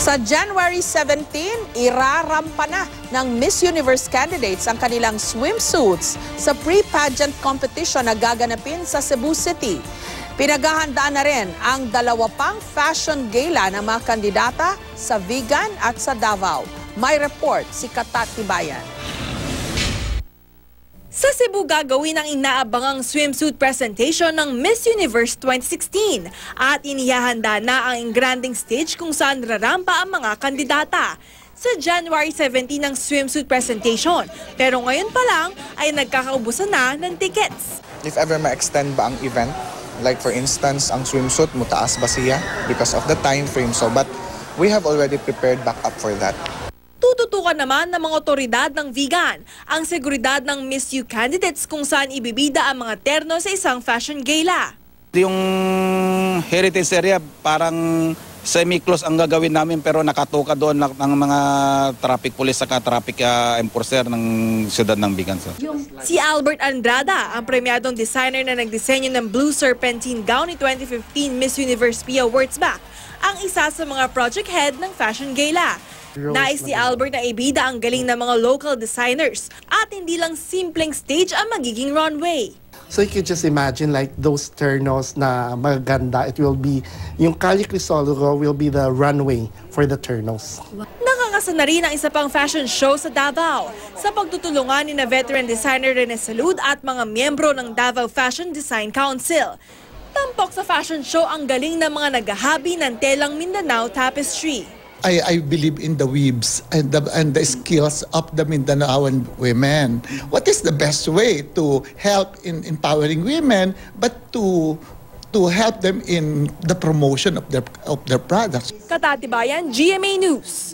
Sa January 17, irarampa na ng Miss Universe candidates ang kanilang swimsuits sa pre-pageant competition na gaganapin sa Cebu City. Pinaghahandaan na rin ang 2 pang fashion gala ng mga kandidata sa Vigan at sa Davao. May report si Katat Tibayan. Sa Cebu gagawin ang inaabangang swimsuit presentation ng Miss Universe 2016 at inihahanda na ang engranding stage kung saan rarampa ang mga kandidata. Sa January 17 ang swimsuit presentation, pero ngayon pa lang ay nagkakaubusan na ng tickets. If ever ma-extend ba ang event, like for instance, ang swimsuit, mutaas ba siya because of the time frame. But we have already prepared backup for that. Tututukan naman ng mga otoridad ng Vigan ang seguridad ng Miss U candidates kung saan ibibida ang mga terno sa isang fashion gala. Yung heritage area parang semi-close ang gagawin namin pero nakatuka doon ng mga traffic police saka traffic enforcer ng siyudad ng Vigan. Si Albert Andrada, ang premyadong designer na nagdisenyo ng Blue Serpentine gown ni 2015 Miss Universe PIA Awards back, ang isa sa mga project head ng fashion gala. Nais ni Albert na ibida ang galing ng mga local designers at hindi lang simpleng stage ang magiging runway. So you can just imagine like those ternos na maganda, it will be, yung Calle Crisologo will be the runway for the ternos. Nakakasa na rin ang isa pang fashion show sa Davao sa pagtutulungan ni na veteran designer Rene Salud at mga miyembro ng Davao Fashion Design Council. Tampok sa fashion show ang galing ng mga naghahabi ng telang Mindanao tapestry. I believe in the weaves and the skills of the Mindanaoan women. What is the best way to help in empowering women, but to help them in the promotion of their products? Katat Tibayan, GMA News.